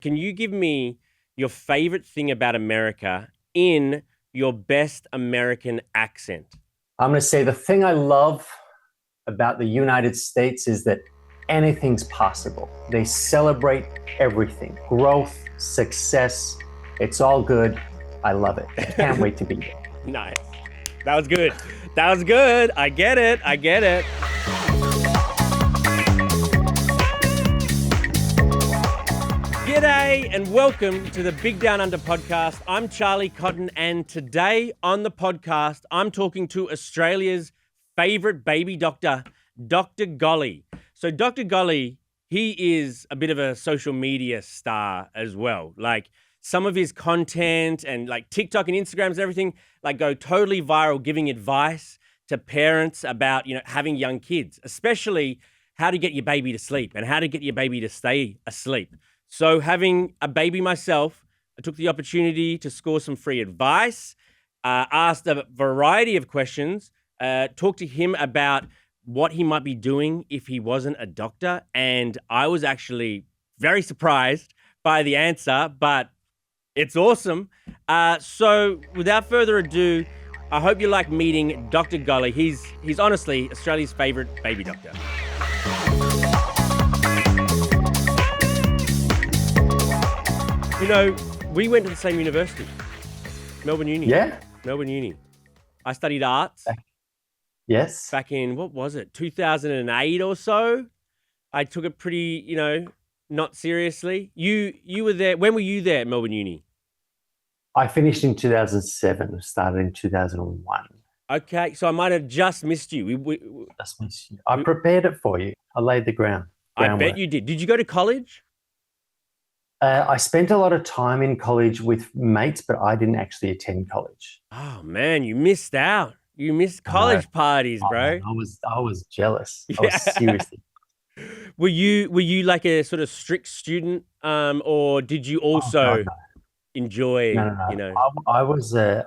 Can you give me your favorite thing about America in your best American accent? I'm going to say the thing I love about the United States is that anything's possible. They celebrate everything, growth, success. It's all good. I love it. Can't wait to be there. Nice. That was good. That was good. I get it. I get it. G'day and welcome to the Big Down Under podcast. I'm Charlie Cotton, and today on the podcast, I'm talking to Australia's favorite baby doctor, Dr. Golly. So Dr. Golly, he is a bit of a social media star as well. Like some of his content and like TikTok and Instagrams and everything like go totally viral, giving advice to parents about, having young kids, especially how to get your baby to sleep and how to get your baby to stay asleep. So having a baby myself, I took the opportunity to score some free advice, asked a variety of questions, talked to him about what he might be doing if he wasn't a doctor. And I was actually very surprised by the answer, but it's awesome. So without further ado, I hope you like meeting Dr. Golly. He's honestly Australia's favorite baby doctor. We went to the same university, Melbourne Uni. Yeah? Melbourne Uni. I studied arts. Yes. Back in, 2008 or so. I took it pretty, not seriously. You were there. When were you there at Melbourne Uni? I finished in 2007, started in 2001. Okay, so I might have just missed you. Just missed you. I prepared it for you. I laid the groundwork. I bet you did. Did you go to college? I spent a lot of time in college with mates, but I didn't actually attend college. Oh man, you missed out. You missed college parties, bro. I was jealous. I was seriously. Were you like a sort of strict student, or did you also enjoy? No. I was a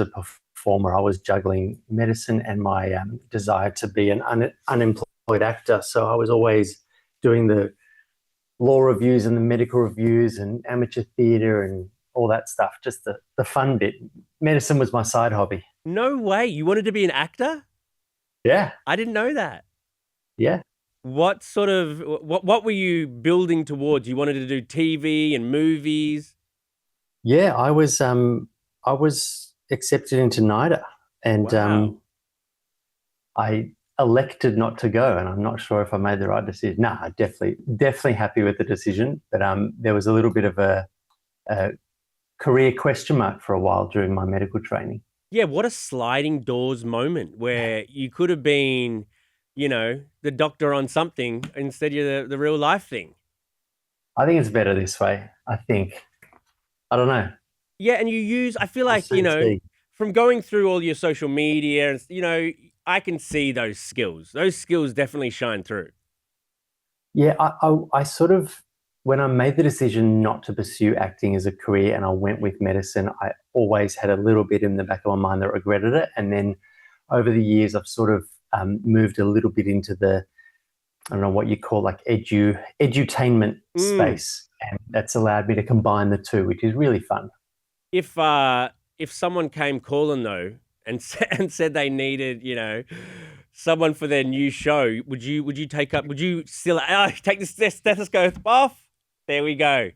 performer. I was juggling medicine and my desire to be an unemployed actor. So I was always doing the law reviews and the medical reviews and amateur theatre and all that stuff. Just the fun bit. Medicine was my side hobby. No way. You wanted to be an actor? Yeah. I didn't know that. Yeah. What were you building towards? You wanted to do TV and movies? Yeah, I was accepted into NIDA and wow. I elected not to go, and I'm not sure if I made the right decision. No, definitely happy with the decision, but there was a little bit of a career question mark for a while during my medical training. Yeah, what a sliding doors moment where you could have been, the doctor on something instead of the real life thing. I think it's better this way. I don't know. Yeah, and I feel like, from going through all your social media, I can see those skills. Those skills definitely shine through. Yeah, I sort of, when I made the decision not to pursue acting as a career and I went with medicine, I always had a little bit in the back of my mind that regretted it. And then over the years, I've sort of moved a little bit into the, I don't know what you call like edutainment space. And that's allowed me to combine the two, which is really fun. If someone came calling though and said they needed, someone for their new show, would you take the stethoscope off? There we go.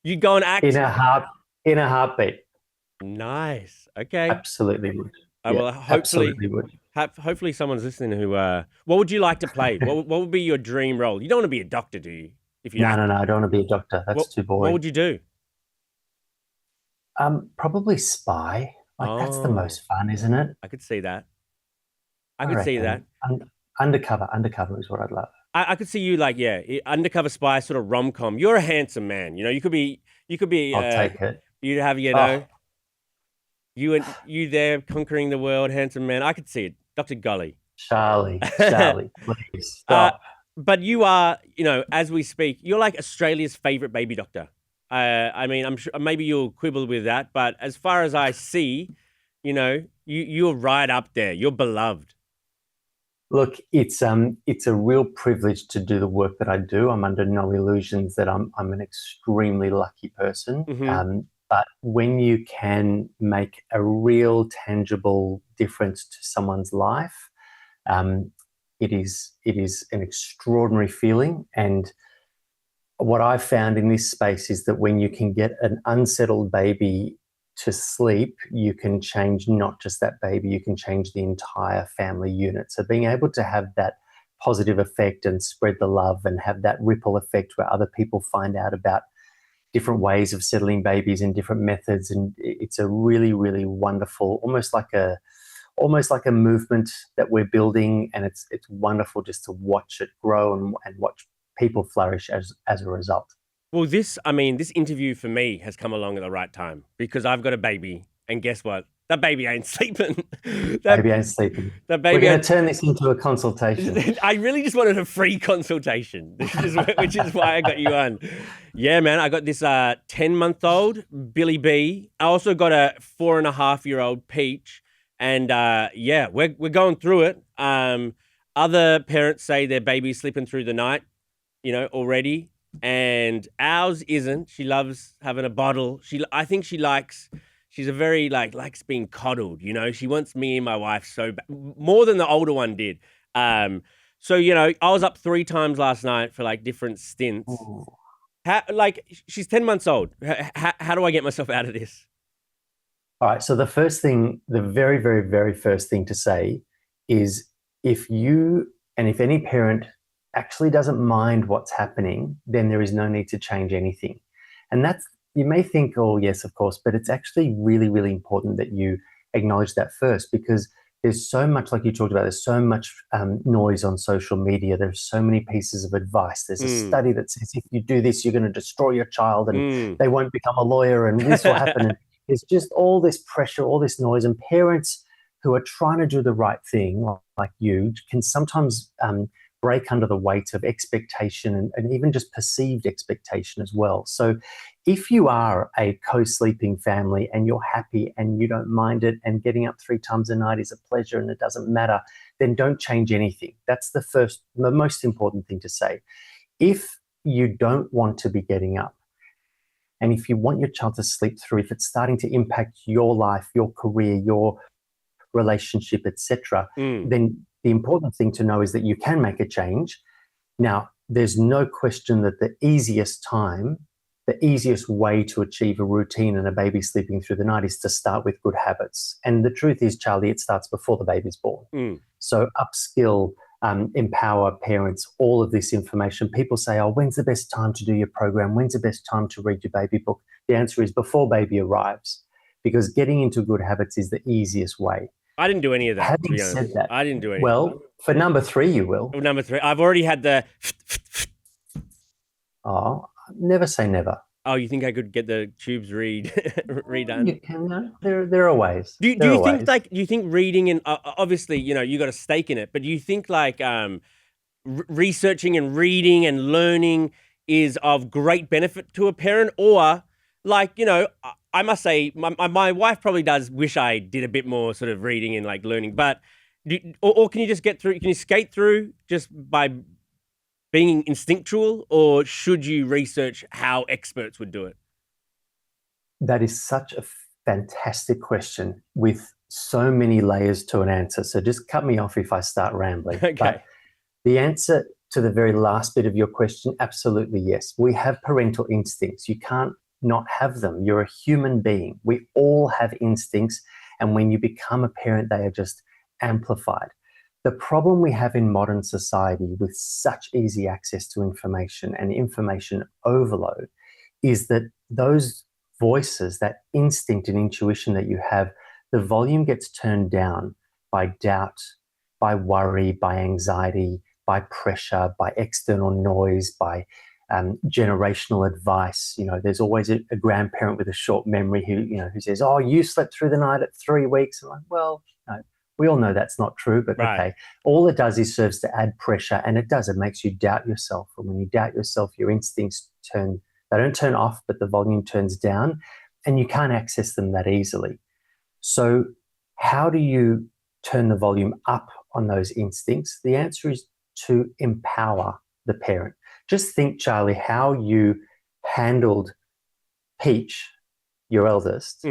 You go and act in a heartbeat. Nice. Okay. Absolutely would. Well, hopefully someone's listening who. What would you like to play? What would be your dream role? You don't want to be a doctor, do you? No, I don't want to be a doctor. That's too boring. What would you do? Probably spy. That's the most fun, isn't it? I could see that. See that. Undercover is what I'd love. I could see you undercover spy, sort of rom-com. You're a handsome man. You could be. I'll take it. You'd have, you there conquering the world, handsome man. I could see it, Dr. Golly. Charlie, please stop. But you are, as we speak, you're like Australia's favorite baby doctor. I'm sure maybe you'll quibble with that, but as far as I see, you're right up there. You're beloved. Look, it's a real privilege to do the work that I do. I'm under no illusions that I'm an extremely lucky person. Hmm. But when you can make a real tangible difference to someone's life, um, it is an extraordinary feeling. And what I've found in this space is that when you can get an unsettled baby to sleep, you can change not just that baby, you can change the entire family unit. So being able to have that positive effect and spread the love and have that ripple effect where other people find out about different ways of settling babies and different methods, and it's a really, really wonderful, almost like a movement that we're building, and it's wonderful just to watch it grow and watch people flourish as a result. Well, this interview for me has come along at the right time because I've got a baby, and guess what? That baby ain't sleeping. that Baby ain't sleeping. that We're baby going ain't. to turn this into a consultation. I really just wanted a free consultation, which is why I got you on. Yeah, man, I got this 10-month-old Billy B. I also got a 4.5-year-old Peach, and yeah, we're going through it. Other parents say their baby's sleeping through the night, already, and ours isn't. She loves having a bottle. I think she likes. She's a very likes being coddled. She wants me and my wife so more than the older one did. So I was up 3 times last night for different stints. Ooh. She's 10 months old. How do I get myself out of this? All right. So the first thing, the very, very, very first thing to say is if any parent actually doesn't mind what's happening, then there is no need to change anything. And you may think, oh, yes, of course, but it's actually really, really important that you acknowledge that first, because there's so much, like you talked about, there's so much noise on social media. There's so many pieces of advice. There's a study that says if you do this, you're going to destroy your child and they won't become a lawyer and this will happen. And there's just all this pressure, all this noise, and parents who are trying to do the right thing, like you, can sometimes break under the weight of expectation and even just perceived expectation as well. So if you are a co-sleeping family and you're happy and you don't mind it and getting up 3 times a night is a pleasure and it doesn't matter, then don't change anything. That's the most important thing to say. If you don't want to be getting up, and if you want your child to sleep through, if it's starting to impact your life, your career, your relationship, etc., then the important thing to know is that you can make a change. Now, there's no question that the easiest way to achieve a routine and a baby sleeping through the night is to start with good habits. And the truth is, Charlie, it starts before the baby's born. So upskill, empower parents, all of this information. People say, oh, when's the best time to do your program? When's the best time to read your baby book? The answer is before baby arrives, because getting into good habits is the easiest way. I didn't do any of that. Having said that, I didn't do any. Well, for number 3, you will. Number 3, I've already had the. Oh, never say never. Oh, you think I could get the tubes redone? You can. There are ways. Do you think reading and obviously you got a stake in it, but do you think researching and reading and learning is of great benefit to a parent, or I must say my wife probably does wish I did a bit more sort of reading and learning, but or can you just get through? Can you skate through just by being instinctual, or should you research how experts would do it? That is such a fantastic question with so many layers to an answer. So just cut me off if I start rambling. Okay. But the answer to the very last bit of your question, absolutely yes. We have parental instincts. You can't not have them. You're a human being. We all have instincts. And when you become a parent, they are just amplified. The problem we have in modern society with such easy access to information and information overload is that those voices, that instinct and intuition that you have, the volume gets turned down by doubt, by worry, by anxiety, by pressure, by external noise, by generational advice. There's always a grandparent with a short memory who says, oh, you slept through the night at 3 weeks. I'm like, well, no. We all know that's not true, but right. Okay. All it does is serves to add pressure, and it makes you doubt yourself. And when you doubt yourself, your instincts they don't turn off, but the volume turns down, and you can't access them that easily. So how do you turn the volume up on those instincts? The answer is to empower the parent. Just think, Charlie, how you handled Peach, your eldest,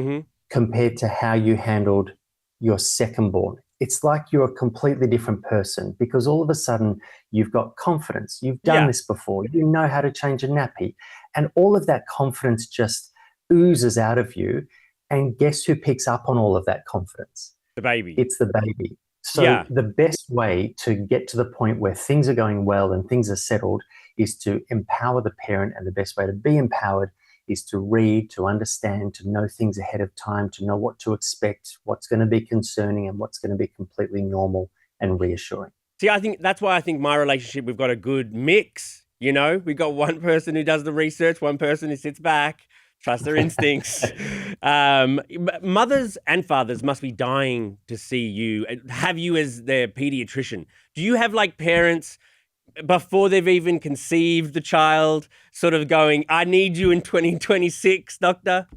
compared to how you handled your second born. It's like you're a completely different person because all of a sudden you've got confidence. You've done this before. You know how to change a nappy. And all of that confidence just oozes out of you. And guess who picks up on all of that confidence? The baby. It's the baby. So the best way to get to the point where things are going well and things are settled is to empower the parent. And the best way to be empowered is to read, to understand, to know things ahead of time, to know what to expect, what's going to be concerning and what's going to be completely normal and reassuring. See, I think that's why I think my relationship, we've got a good mix. You know, we've got one person who does the research, one person who sits back, trusts their instincts. Mothers and fathers must be dying to see you, have you as their pediatrician. Do you have like parents before they've even conceived the child sort of going, I need you in 2026, doctor?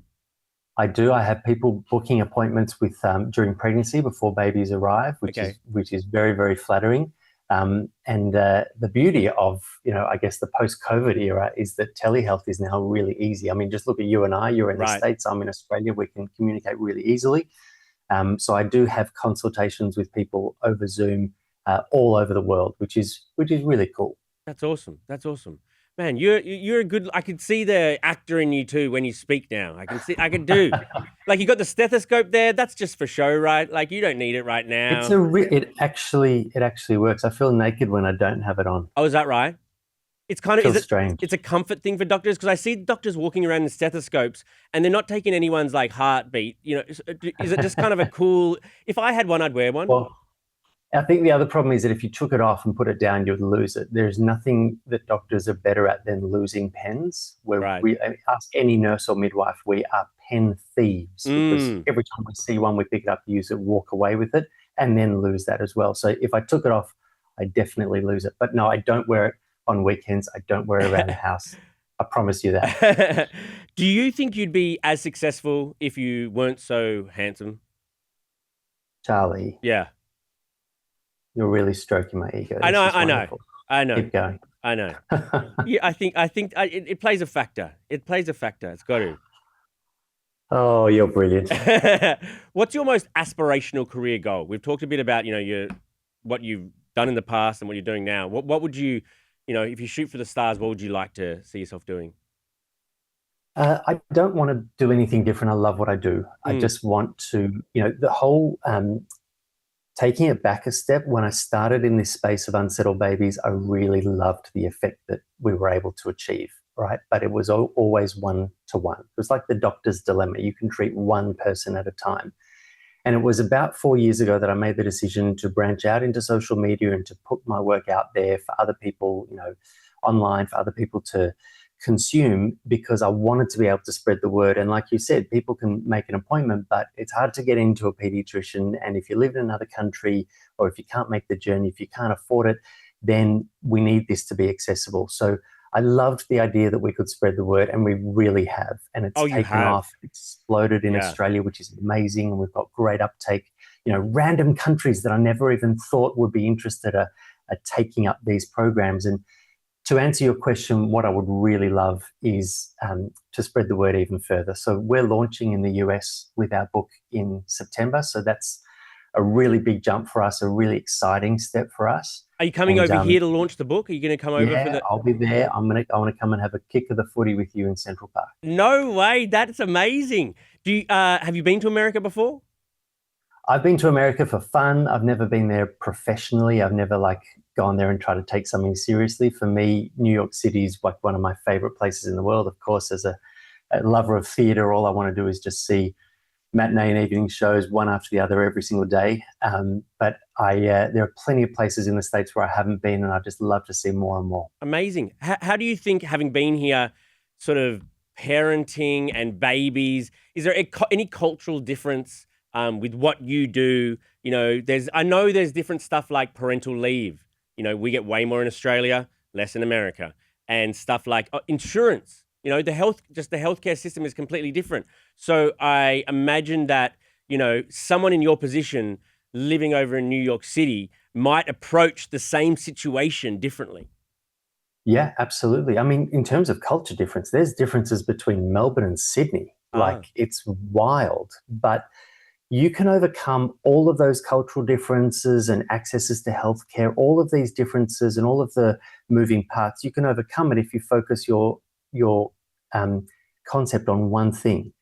I do. I have people booking appointments with during pregnancy before babies arrive, which is very, very flattering. And the beauty of, I guess the post-COVID era is that telehealth is now really easy. I mean, just look at you and I. You're in the States, I'm in Australia. We can communicate really easily. So I do have consultations with people over Zoom all over the world, which is really cool. That's awesome. That's awesome. Man, you're a good, I can see the actor in you too when you speak now. I can do. Like you got the stethoscope there, that's just for show, right? Like you don't need it right now. It actually works. I feel naked when I don't have it on. Oh, is that right? It's kind of strange. It's a comfort thing for doctors because I see doctors walking around in stethoscopes and they're not taking anyone's like heartbeat. Is it just kind of a cool, if I had one, I'd wear one. Well, I think the other problem is that if you took it off and put it down, you'd lose it. There's nothing that doctors are better at than losing pens. We ask any nurse or midwife, we are pen thieves because every time we see one, we pick it up, use it, walk away with it, and then lose that as well. So if I took it off, I definitely lose it. But no, I don't wear it on weekends. I don't wear it around the house. I promise you that. Do you think you'd be as successful if you weren't so handsome? Charlie. Yeah. You're really stroking my ego. I know. Keep going. I know. Yeah, I think it plays a factor. It plays a factor. It's got to. Oh, you're brilliant. What's your most aspirational career goal? We've talked a bit about, what you've done in the past and what you're doing now. What would you, if you shoot for the stars, what would you like to see yourself doing? I don't want to do anything different. I love what I do. I just want to, the whole taking it back a step, when I started in this space of unsettled babies, I really loved the effect that we were able to achieve, right? But it was always one-to-one. It was like the doctor's dilemma. You can treat one person at a time. And it was about 4 years ago that I made the decision to branch out into social media and to put my work out there for other people, online, for other people to consume, because I wanted to be able to spread the word. And like you said, people can make an appointment, but it's hard to get into a pediatrician. And if you live in another country, or if you can't make the journey, if you can't afford it, then we need this to be accessible. So I loved the idea that we could spread the word, and we really have. And it's taken off, exploded in Australia, which is amazing. And we've got great uptake. Random countries that I never even thought would be interested are taking up these programs. And to answer your question, what I would really love is to spread the word even further. So we're launching in the US with our book in September. So that's a really big jump for us, a really exciting step for us. Are you coming over here to launch the book? Are you going to come over for the... I'll be there. I want to come and have a kick of the footy with you in Central Park. No way. That's amazing. Have you been to America before? I've been to America for fun. I've never been there professionally. I've never gone there and tried to take something seriously. For me, New York City is one of my favorite places in the world. Of course, as a lover of theater, all I want to do is just see matinee and evening shows one after the other every single day. But there are plenty of places in the States where I haven't been, and I just love to see more and more. Amazing. How do you think, having been here, sort of parenting and babies, is there any cultural difference with what you do? I know there's different stuff like parental leave. We get way more in Australia, less in America, and stuff like insurance. The healthcare system is completely different. So I imagine that, someone in your position living over in New York City might approach the same situation differently. Yeah, absolutely. I mean, in terms of culture difference, there's differences between Melbourne and Sydney. Like, it's wild, but you can overcome all of those cultural differences and accesses to healthcare, all of these differences and all of the moving parts. You can overcome it if you focus your concept on one thing.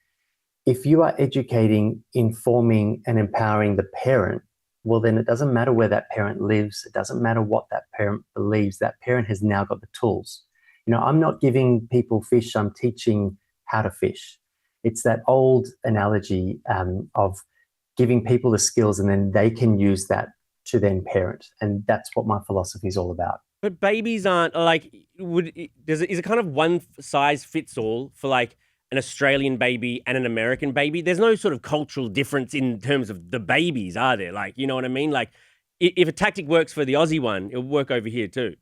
If you are educating, informing, and empowering the parent, well, then it doesn't matter where that parent lives. It doesn't matter what that parent believes. That parent has now got the tools. You know, I'm not giving people fish. I'm teaching how to fish. It's that old analogy of giving people the skills and then they can use that to then parent. And that's what my philosophy is all about. But babies aren't like, is it kind of one size fits all for like an Australian baby and an American baby? There's no sort of cultural difference in terms of the babies, are there? Like, you know what I mean? Like, if a tactic works for the Aussie one, it'll work over here too.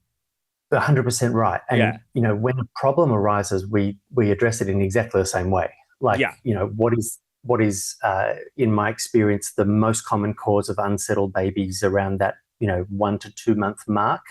100% right. And, you know, when a problem arises, we address it in exactly the same way. Like, you know, what is in my experience, the most common cause of unsettled babies around that, you know, 1 to 2 month mark?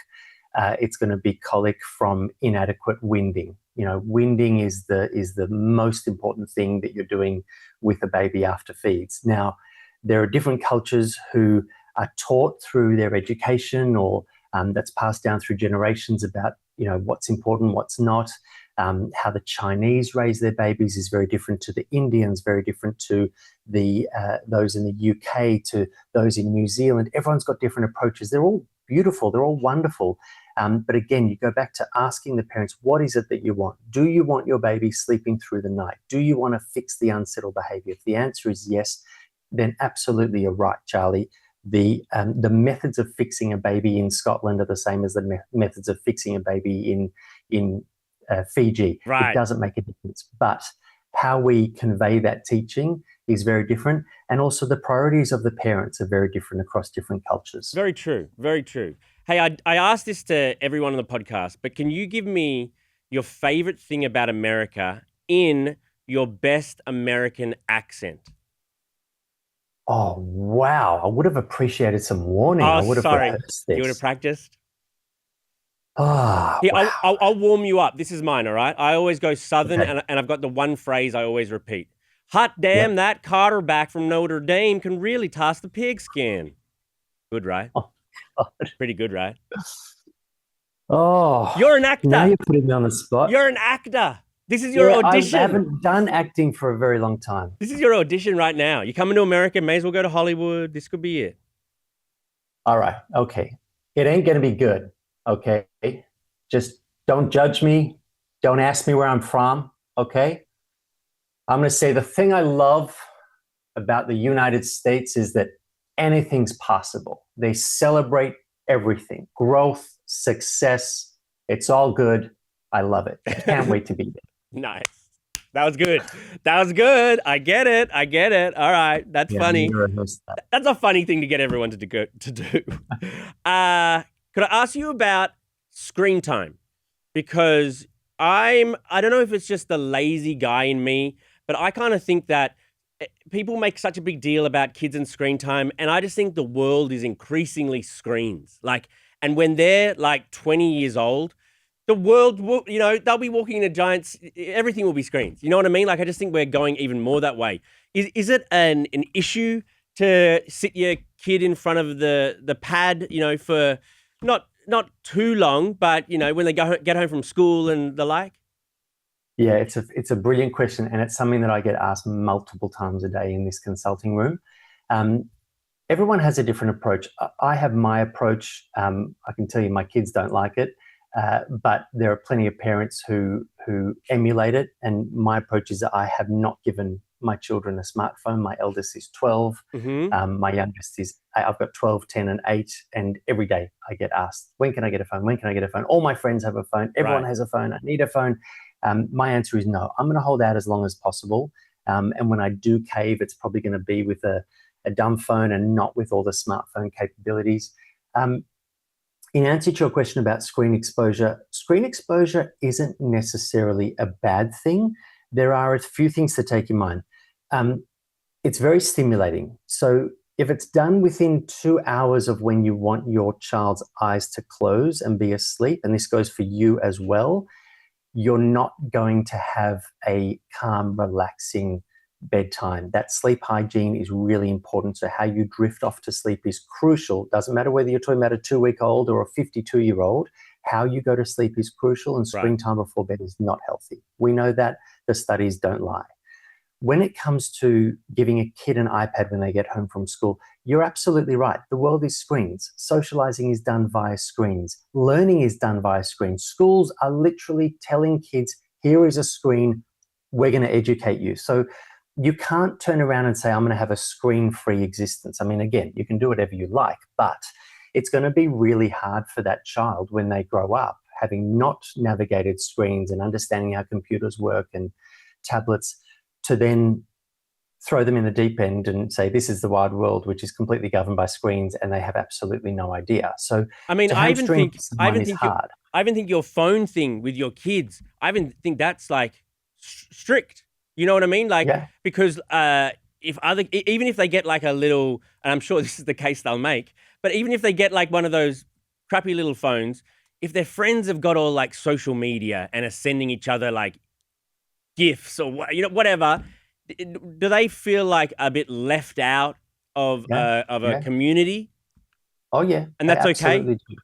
It's going to be colic from inadequate winding. You know, winding is the most important thing that you're doing with a baby after feeds. Now, there are different cultures who are taught through their education or that's passed down through generations about, you know, what's important, what's not. How the Chinese raise their babies is very different to the Indians, very different to the those in the UK, to those in New Zealand. Everyone's got different approaches. They're all beautiful. They're all wonderful. But again, you go back to asking the parents, what is it that you want? Do you want your baby sleeping through the night? Do you want to fix the unsettled behavior? If the answer is yes, then absolutely you're right, Charlie. The methods of fixing a baby in Scotland are the same as the methods of fixing a baby in Fiji. Right. It doesn't make a difference. But how we convey that teaching is very different. And also the priorities of the parents are very different across different cultures. Very true. Very true. Hey, I asked this to everyone on the podcast, but can you give me your favorite thing about America in your best American accent? Oh, wow. I would have appreciate some warning. I would have rehearsed this. You would have practiced? Oh, Here, wow. I'll warm you up. This is mine, all right? I always go Southern, and I've got the one phrase I always repeat. Hot damn, that quarterback from Notre Dame can really toss the pigskin. Good, right? Oh, God. Pretty good, right? Oh. You're an actor. Now you're putting me on the spot. You're an actor. This is your audition. I haven't done acting for a very long time. This is your audition right now. You're coming to America, may as well go to Hollywood. This could be it. All right. Okay. It ain't going to be good. Okay. Just don't judge me. Don't ask me where I'm from. Okay. I'm going to say the thing I love about the United States is that anything's possible. They celebrate everything, growth, success. It's all good. I love it. I can't wait to be there. Nice. That was good. That was good. I get it. All right. That's funny. That's a funny thing to get everyone to do. Could I ask you about screen time? Because I don't know if it's just the lazy guy in me, but I kind of think that people make such a big deal about kids and screen time. And I just think the world is increasingly screens. And when they're like 20 years old, the world will, you know, they'll be walking in a giant, everything will be screens. You know what I mean? Like, I just think we're going even more that way. Is it an issue to sit your kid in front of the pad, you know, for not too long, but, you know, when they get home from school and the like? Yeah, it's a brilliant question. And it's something that I get asked multiple times a day in this consulting room. Everyone has a different approach. I have my approach. I can tell you my kids don't like it. But there are plenty of parents who emulate it. And my approach is that I have not given my children a smartphone. My eldest is 12. Mm-hmm. My youngest I've got 12, 10, and 8. And every day I get asked, when can I get a phone? When can I get a phone? All my friends have a phone. Everyone has a phone. I need a phone. My answer is no. I'm going to hold out as long as possible. And when I do cave, it's probably going to be with a dumb phone and not with all the smartphone capabilities. In answer to your question about screen exposure isn't necessarily a bad thing. There are a few things to take in mind. It's very stimulating. So if it's done within 2 hours of when you want your child's eyes to close and be asleep, and this goes for you as well, you're not going to have a calm, relaxing bedtime. That sleep hygiene is really important. So how you drift off to sleep is crucial. Doesn't matter whether you're talking about a 2-week-old or a 52-year-old. How you go to sleep is crucial, and screen time before bed is not healthy. We know that. The studies don't lie. When it comes to giving a kid an iPad when they get home from school, you're absolutely right. The world is screens. Socializing is done via screens. Learning is done via screens. Schools are literally telling kids, here is a screen, we're going to educate you. So you can't turn around and say, I'm going to have a screen-free existence. I mean, again, you can do whatever you like, but it's going to be really hard for that child when they grow up, having not navigated screens and understanding how computers work and tablets, to then throw them in the deep end and say, this is the wide world, which is completely governed by screens, and they have absolutely no idea. So I mean, to I even hamstring think someone is hard. I even think your phone thing with your kids, I even think that's like strict. You know what I mean? Like, Yeah. because even if they get like a little, and I'm sure this is the case they'll make, but even if they get like one of those crappy little phones, if their friends have got all like social media and are sending each other like gifts or whatever, do they feel like a bit left out of a community? Oh yeah, And that's okay? absolutely do.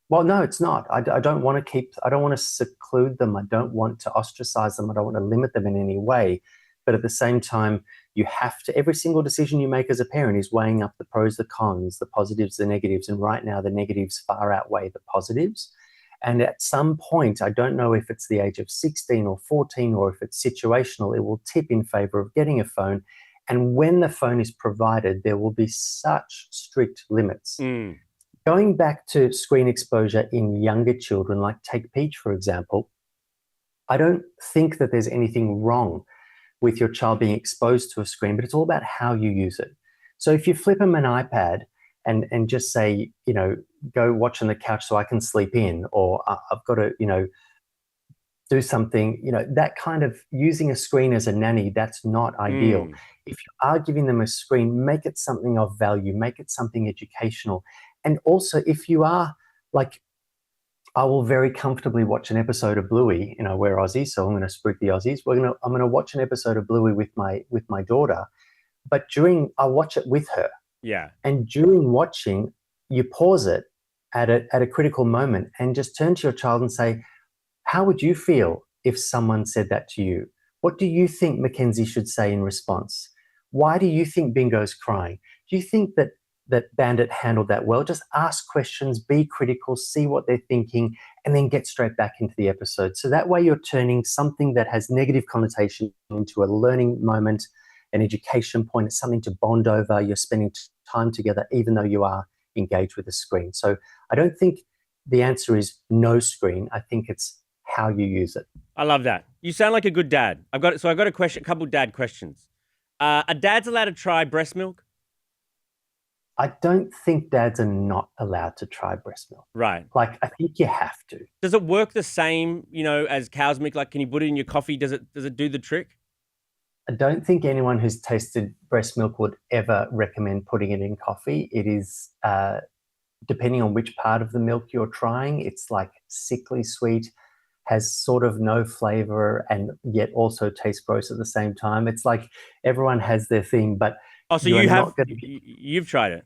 Well, no, it's not. I don't want to seclude them. I don't want to ostracize them. I don't want to limit them in any way. But at the same time, you have to, every single decision you make as a parent is weighing up the pros, the cons, the positives, the negatives. And right now the negatives far outweigh the positives. And at some point, I don't know if it's the age of 16 or 14 or if it's situational, it will tip in favor of getting a phone. And when the phone is provided, there will be such strict limits. Going back to screen exposure in younger children, like take Peach, for example, I don't think that there's anything wrong with your child being exposed to a screen, but it's all about how you use it. So if you flip them an iPad and just say, go watch on the couch so I can sleep in, or I've got to, do something, that kind of using a screen as a nanny, that's not ideal. If you are giving them a screen, make it something of value, make it something educational. And also, if you are like, I will very comfortably watch an episode of Bluey. We're Aussies, so I'm going to spook the Aussies. I'm going to watch an episode of Bluey with my daughter, but I'll watch it with her. Yeah. And during watching, you pause it at a critical moment and just turn to your child and say, how would you feel if someone said that to you? What do you think Mackenzie should say in response? Why do you think Bingo's crying? Do you think that Bandit handled that well? Just ask questions, be critical, see what they're thinking, and then get straight back into the episode. So that way you're turning something that has negative connotation into a learning moment, an education point. It's something to bond over. You're spending time together, even though you are engaged with the screen. So I don't think the answer is no screen. I think it's how you use it. I love that. You sound like a good dad. I've got a couple dad questions. Are dads allowed to try breast milk? I don't think dads are not allowed to try breast milk. Right. Like, I think you have to. Does it work the same, as cow's milk? Like, can you put it in your coffee? Does it do the trick? I don't think anyone who's tasted breast milk would ever recommend putting it in coffee. It is, depending on which part of the milk you're trying, it's like sickly sweet, has sort of no flavor, and yet also tastes gross at the same time. It's like everyone has their thing, but so you've tried it?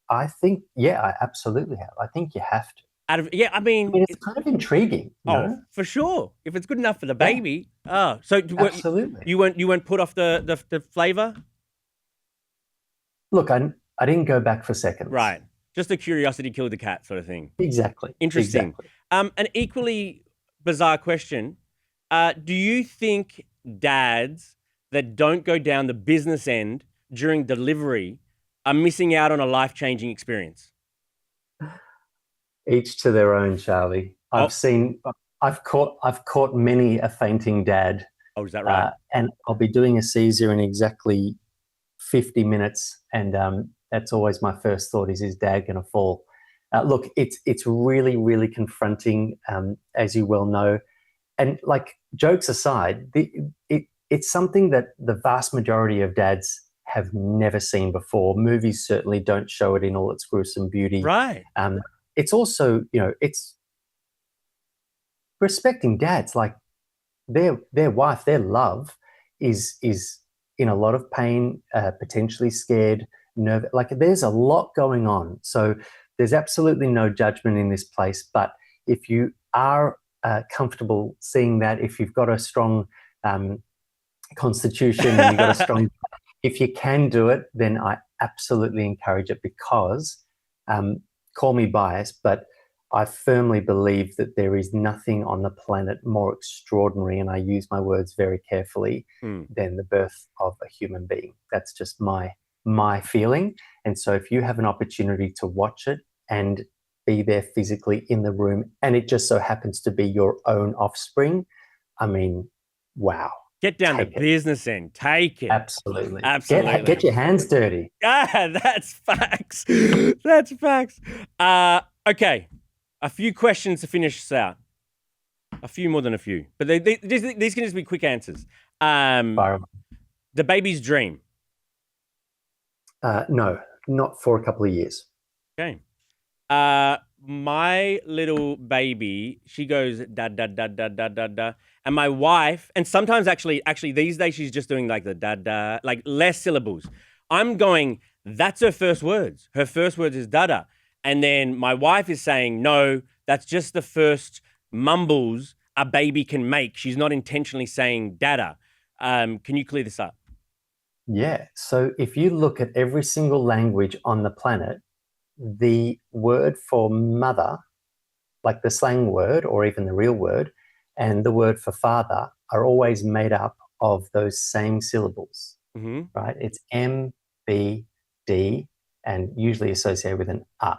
I think, yeah, I absolutely have. I think you have to. I mean, it's kind of intriguing. For sure. If it's good enough for the baby. Yeah. So absolutely. You weren't put off the flavor? Look, I didn't go back for seconds. Right. Just the curiosity killed the cat sort of thing. Exactly. Interesting. Exactly. An equally bizarre question. Do you think dads that don't go down the business end during delivery are missing out on a life-changing experience? Each to their own, Charlie. I've caught many a fainting dad. Oh, is that right? And I'll be doing a Caesar in exactly 50 minutes. And that's always my first thought is dad going to fall? Look, it's really, really confronting, as you well know. And like, jokes aside, it's something that the vast majority of dads have never seen before. Movies certainly don't show it in all its gruesome beauty. Right. It's also, it's respecting dads, like their wife, their love is in a lot of pain, potentially scared, nervous. Like there's a lot going on. So there's absolutely no judgment in this place. But if you are comfortable seeing that, if you've got a strong constitution and you've got a strong, if you can do it, then I absolutely encourage it, because call me biased, but I firmly believe that there is nothing on the planet more extraordinary, and I use my words very carefully, than the birth of a human being. That's just my feeling. And so if you have an opportunity to watch it and be there physically in the room, and it just so happens to be your own offspring, I mean, wow. Get down to business end. Take it. Absolutely. Absolutely. Get your hands dirty. Ah, that's facts. That's facts. Okay. A few questions to finish this out. A few more than a few. But these can just be quick answers. The baby's dream. No, not for a couple of years. Okay. My little baby, she goes da da da da da da da, and my wife, and sometimes actually these days she's just doing like the da da, like less syllables. I'm going, that's her first words. Her first words is da da, and then my wife is saying, no, that's just the first mumbles a baby can make. She's not intentionally saying dada. Can you clear this up? Yeah. So if you look at every single language on the planet, the word for mother, like the slang word or even the real word, and the word for father are always made up of those same syllables, right? It's M, B, D, and usually associated with an A.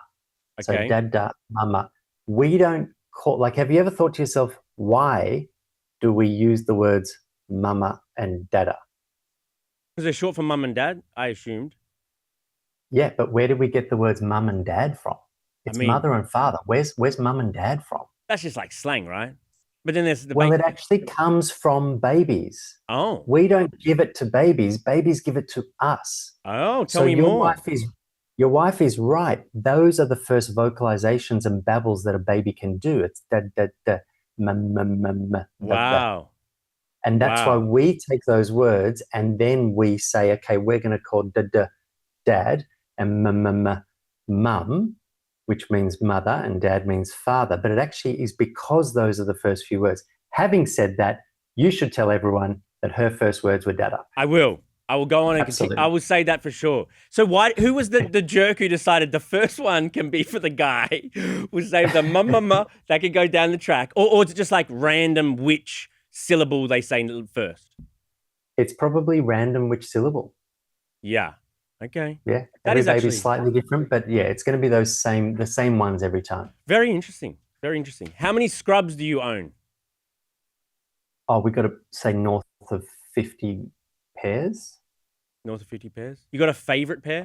Okay. So dada, mama. We don't call, like, have you ever thought to yourself, why do we use the words mama and dada? Because they're short for mum and dad, I assumed. Yeah, but where did we get the words mum and dad from? It's mother and father. Where's mum and dad from? That's just like slang, right? But then there's the Well, it actually comes from babies. Oh. We don't give it to babies. Babies give it to us. Oh, tell me more. Your wife is right. Those are the first vocalizations and babbles that a baby can do. It's da da da, wow. And that's why we take those words and then we say, okay, we're going to call da dad and mum, which means mother, and dad means father. But it actually is because those are the first few words. Having said that, you should tell everyone that her first words were dada. I will go on and continue. I will say that for sure. So who was the jerk who decided the first one can be for the guy? We'll say the mama that could go down the track, or is it just like random which syllable they say first? It's probably random which syllable. Yeah. Okay. Yeah. Every baby's slightly different, but yeah, it's going to be the same ones every time. Very interesting. Very interesting. How many scrubs do you own? Oh, we got to say north of 50 pairs. North of 50 pairs? You got a favorite pair?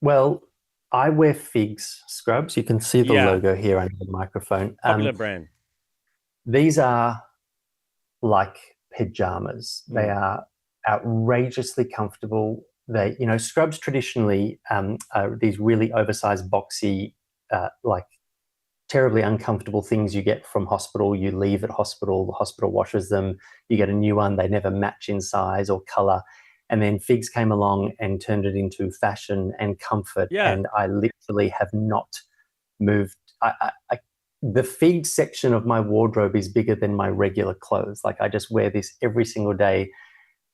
Well, I wear Figs scrubs. You can see the logo here under the microphone. Popular brand. These are like pajamas. They are outrageously comfortable. They, scrubs traditionally are these really oversized, boxy, like terribly uncomfortable things you get from hospital. You leave at hospital, the hospital washes them, you get a new one, they never match in size or color. And then Figs came along and turned it into fashion and comfort. And I literally have not moved. The Figs section of my wardrobe is bigger than my regular clothes. Like I just wear this every single day.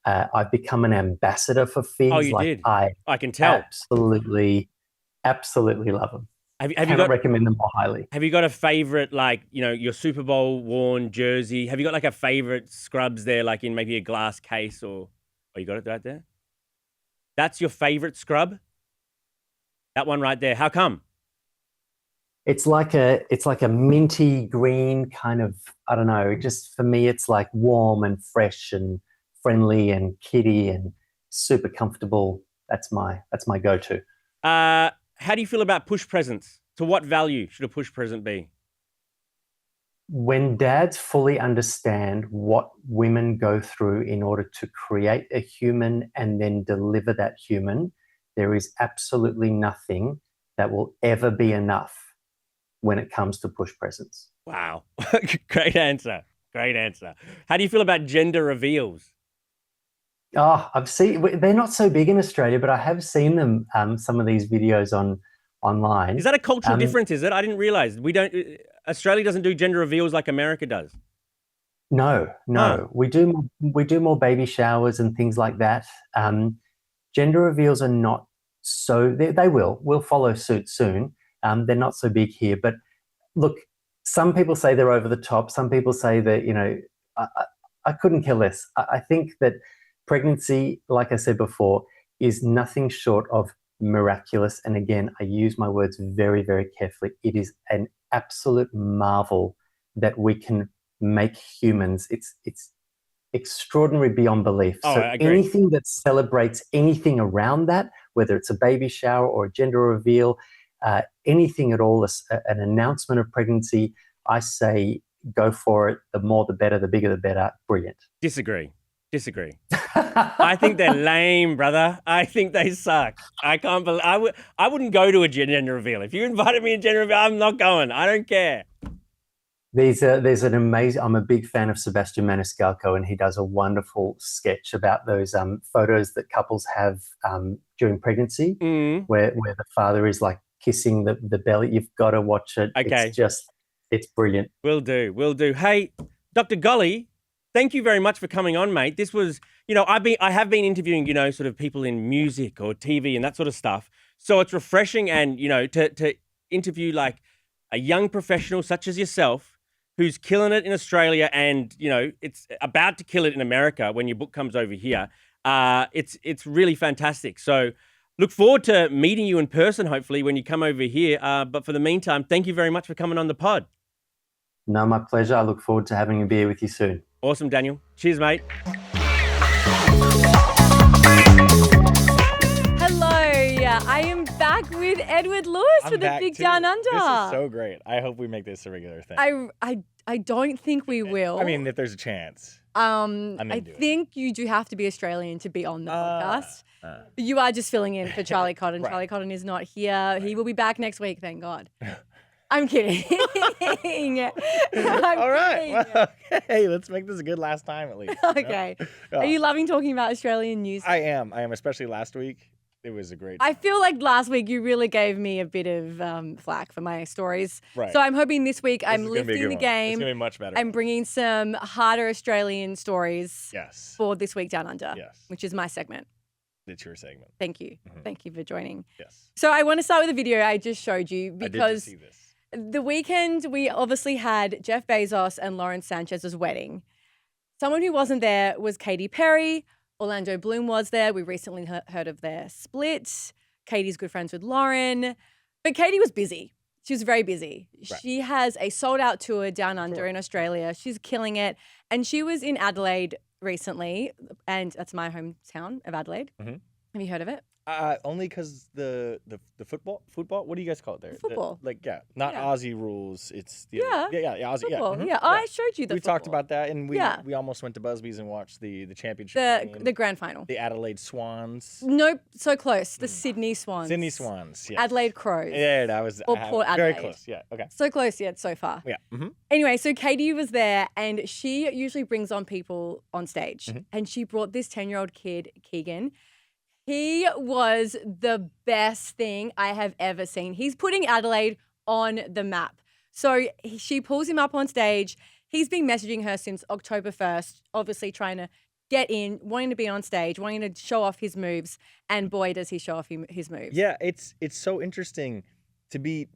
I've become an ambassador for Figs. Oh, you did? I can tell. Absolutely love them. Have you recommend them more highly. Have you got a favorite, like, your Super Bowl worn jersey? Have you got like a favorite scrubs there, like in maybe a glass case or you got it right there? That's your favorite scrub? That one right there. How come? It's like a minty green kind of, I don't know, just for me, it's like warm and fresh and friendly and kiddie and super comfortable. That's my go-to. How do you feel about push presents? To what value should a push present be? when dads fully understand what women go through in order to create a human and then deliver that human, there is absolutely nothing that will ever be enough when it comes to push presents. Wow. Great answer. Great answer. How do you feel about gender reveals? Oh, I've seen, they're not so big in Australia, but I have seen them, some of these videos online. Is that a cultural difference, is it? I didn't realize. Australia doesn't do gender reveals like America does. No. Huh. We do more baby showers and things like that. Gender reveals are not so, they will follow suit soon. They're not so big here, but look, some people say they're over the top. Some people say that, I couldn't care less. I think that pregnancy, like I said before, is nothing short of miraculous. And again, I use my words very, very carefully. It is an absolute marvel that we can make humans. It's extraordinary beyond belief. Oh, So I agree. anything that celebrates anything around that, whether it's a baby shower or a gender reveal, anything at all, an announcement of pregnancy, I say go for it. The more the better, the bigger the better. Brilliant. Disagree. I think they're lame, brother. I think they suck. I can't believe I wouldn't go to a gender reveal. If you invited me to a gender reveal, I'm not going. I don't care. There's an amazing, I'm a big fan of Sebastian Maniscalco, and he does a wonderful sketch about those photos that couples have during pregnancy, where the father is like kissing the belly. You've got to watch it. Okay. It's brilliant. Will do. Hey, Dr. Golly, thank you very much for coming on, mate. This was, I have been interviewing, sort of people in music or TV and that sort of stuff. So it's refreshing and, to interview like a young professional such as yourself who's killing it in Australia and, it's about to kill it in America when your book comes over here. It's really fantastic. So look forward to meeting you in person, hopefully, when you come over here. But for the meantime, thank you very much for coming on the pod. No, my pleasure. I look forward to having a beer with you soon. Awesome, Daniel. Cheers, mate. Hello. I am back with Edward Lewis for the Big Down Under. This is so great. I hope we make this a regular thing. I don't think we will. I mean, if there's a chance. I think you do have to be Australian to be on the podcast. You are just filling in for Charlie Cotton. Right. Charlie Cotton is not here. He will be back next week, thank God. I'm kidding. All right. Well, hey, let's make this a good last time at least. Okay. Yeah. Are you loving talking about Australian news? I am, especially last week. It was a great I feel like last week you really gave me a bit of flack for my stories. Right. So I'm hoping this week I'm is gonna be a lifting good the one. game. It's going to be much better. I'm bringing some harder Australian stories Yes. for this week Down Under, Yes. which is my segment. It's your segment. Thank you. Thank you for joining. Yes. So I want to start with a video I just showed you I did because see this. the weekend we obviously had Jeff Bezos and Lauren Sanchez's wedding. Someone who wasn't there was Katy Perry. Orlando Bloom was there. We recently heard of their split. Katie's good friends with Lauren. But Katie was busy. She was very busy. Right. She has a sold-out tour down under in Australia. She's killing it. And she was in Adelaide recently, and that's my hometown of Adelaide. Mm-hmm. Have you heard of it? Only because the football. What do you guys call it there? Football. Not Yeah. Aussie rules. It's the Yeah. Aussie. Football. Mhm. Yeah. I showed you the We talked about that, and we Yeah. almost went to Busby's and watched the championship game, the grand final. the Adelaide Swans, Nope, so close. The Sydney Swans. Sydney Swans, yes. Adelaide Crows. Yeah, that was Or Port very Adelaide. close. Yeah, okay. So close yet so far. Yeah. Mm-hmm. Anyway, so Katie was there and she usually brings on people on stage. Mm-hmm. And she brought this 10-year-old kid, Keegan. He was the best thing I have ever seen. He's putting Adelaide on the map. So she pulls him up on stage. He's been messaging her since October 1st, obviously trying to get in, wanting to be on stage, wanting to show off his moves. And boy, does he show off his moves. Yeah, it's so interesting to be.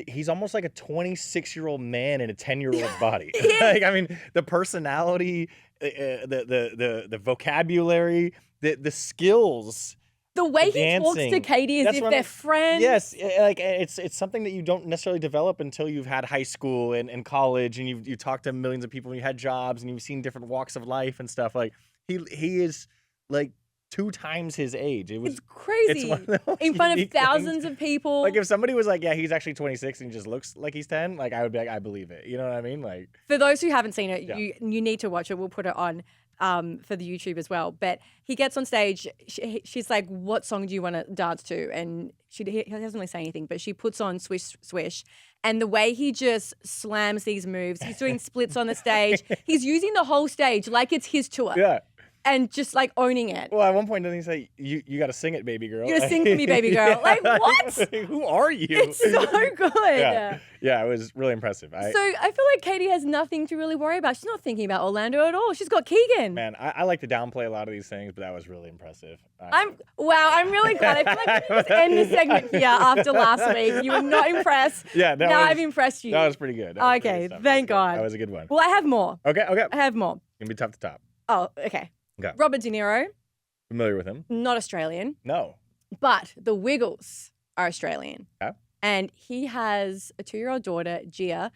He's almost like a 26-year-old man in a 10-year-old's body. Like, I mean, the personality, the vocabulary, the skills. The way he talks to dancing. Katie as That's if what they're I'm- friends. Yes, like it's something that you don't necessarily develop until you've had high school and college, and you talk to millions of people, and you had jobs, and you've seen different walks of life and stuff. Like he is like 2 times his age. It's crazy. It's one of the most In front of unique things. thousands of people. Like if somebody was like, yeah, he's actually 26 and he just looks like he's 10, like I would be like, I believe it. You know what I mean? Like For those who haven't seen it, Yeah. you need to watch it. We'll put it on for the YouTube as well. But he gets on stage. She's like, "What song do you want to dance to?" And he doesn't really say anything, but she puts on Swish Swish. And the way he just slams these moves, he's doing splits on the stage. He's using the whole stage like it's his tour. yeah. And just like owning it. Well, at one point, doesn't he say, you got to sing it, baby girl? You gotta sing for me, baby girl. Like, what? Who are you? It's so good. Yeah, it was really impressive. So I feel like Katie has nothing to really worry about. She's not thinking about Orlando at all. She's got Keegan. Man, I like to downplay a lot of these things, but that was really impressive. I'm really glad. I feel like we can just end the segment here after last week. You were not impressed. Yeah, Now I've impressed you. That was pretty good. That was Okay, pretty good stuff. thank God. That was a good one. Well, I have more. Okay. I have more. Gonna be tough to top. Oh, okay. Okay. Robert De Niro, Familiar with him? not Australian, No. but the Wiggles are Australian. Okay. And he has a 2-year-old daughter, Gia,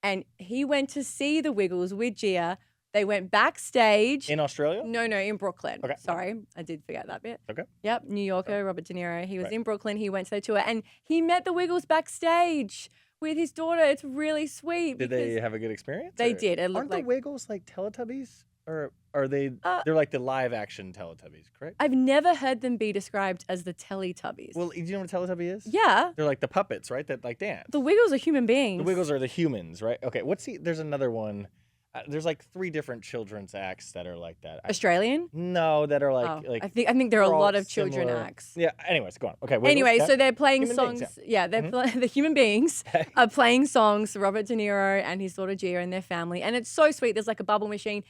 and he went to see the Wiggles with Gia. They went backstage. In Australia? No, in Brooklyn. Okay. Sorry, I did forget that bit. Okay. Yep, New Yorker, Robert De Niro. He was Right. in Brooklyn. He went to their tour, and he met the Wiggles backstage with his daughter. It's really sweet. Did because they have a good experience? They or- did. It Aren't looked the like Wiggles like Teletubbies? Or are they, they're like the live action Teletubbies, correct? I've never heard them be described as the Teletubbies. Well, do you know what a Teletubby is? yeah, They're like the puppets, right? That like dance. the Wiggles are human beings. The Wiggles are the humans, right? Okay, there's another one. There's like 3 different children's acts that are like that. Australian. No, that are like Oh, like. I think there are they're a all lot of children similar. acts. Yeah. Anyways, go on. Okay. Wiggles, Anyway, yeah. so they're playing Human songs. beings, The human beings are playing songs. Robert De Niro and his daughter Gia and their family, and it's so sweet. There's like a bubble machine.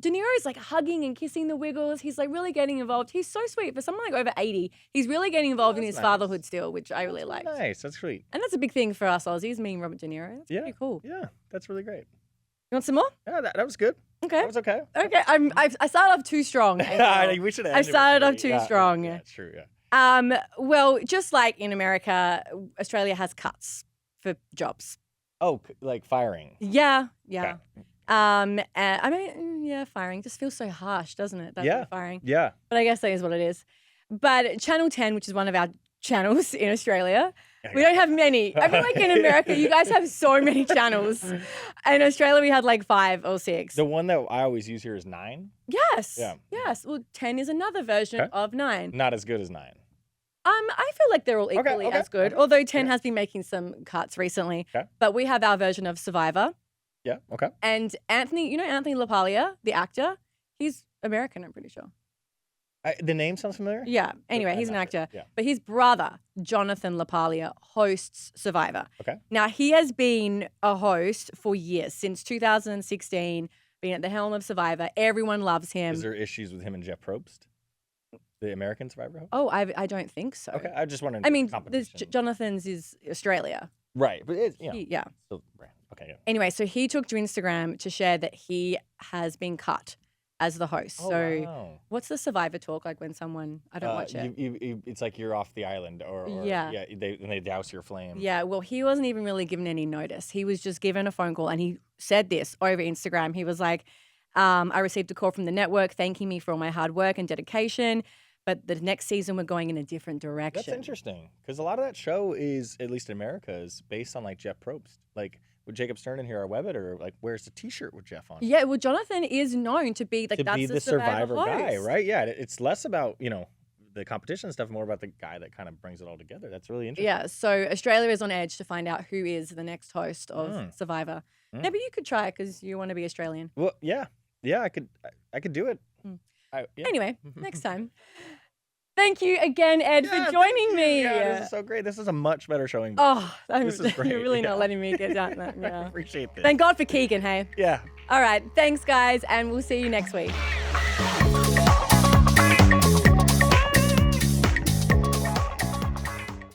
De Niro is like hugging and kissing the Wiggles. He's like really getting involved. He's so sweet for someone like over 80. He's really getting involved in that's his nice. fatherhood still, which I really like. Nice. That's sweet. And that's a big thing for us Aussies. Me and Robert De Niro. That's Yeah. pretty cool. Yeah, that's really great. You want some more? Yeah, that was good. Okay. That was okay. Okay. I started off too strong. April. We should have. I started off too strong. Yeah, that's true. Yeah. Well, just like in America, Australia has cuts for jobs. Oh, like firing. Yeah. Okay. Firing just feels so harsh, doesn't it? That Yeah. word firing. Yeah. But I guess that is what it is. But Channel 10, which is one of our channels in Australia, we don't have many. I feel like in America, you guys have so many channels. In Australia, we had like 5 or 6. The one that I always use here is 9. Yes. Yeah. Yes. Well, 10 is another version Okay. of 9. Not as good as 9. I feel like they're all equally okay, as good, okay, although 10 okay. has been making some cuts recently. Okay. But we have our version of Survivor. Yeah. Okay. And Anthony LaPaglia, the actor, he's American, I'm pretty sure. The name sounds familiar. Yeah. Anyway, I'm he's an not sure. actor. Yeah. But his brother, Jonathan LaPaglia, hosts Survivor. Okay. Now, he has been a host for years, since 2016, being at the helm of Survivor. Everyone loves him. Is there issues with him and Jeff Probst, the American Survivor host? Oh, I don't think so. Okay, I just wondering. I mean, competition. Jonathan's is Australia. Right, but it's Yeah. still right. Okay, yeah. Anyway, so he took to Instagram to share that he has been cut as the host. Oh, so wow. what's the Survivor talk like when someone, I don't watch it. It's like you're off the island, or Yeah. they douse your flame. Yeah, well, he wasn't even really given any notice. He was just given a phone call and he said this over Instagram. He was like, I received a call from the network thanking me for all my hard work and dedication, but the next season we're going in a different direction. That's interesting because a lot of that show is, at least in America, is based on like Jeff Probst. Like, would Jacob Stern in here our Webbit, or like wears a T-shirt with Jeff on? Yeah, well, Jonathan is known to be like to that's be the Survivor guy, host. right? Yeah, it's less about the competition stuff, more about the guy that kind of brings it all together. That's really interesting. Yeah, so Australia is on edge to find out who is the next host of Survivor. Mm. Maybe you could try it because you want to be Australian. Well, yeah, I could do it. Yeah. Anyway, next time. Thank you again, Ed, Yeah, for joining thank you. me. Yeah, this is so great. This is a much better showing. Oh, This is great, you're really not yeah. letting me get down that. I Yeah. appreciate this. Thank God for Keegan, hey? Yeah. All right, thanks, guys, and we'll see you next week.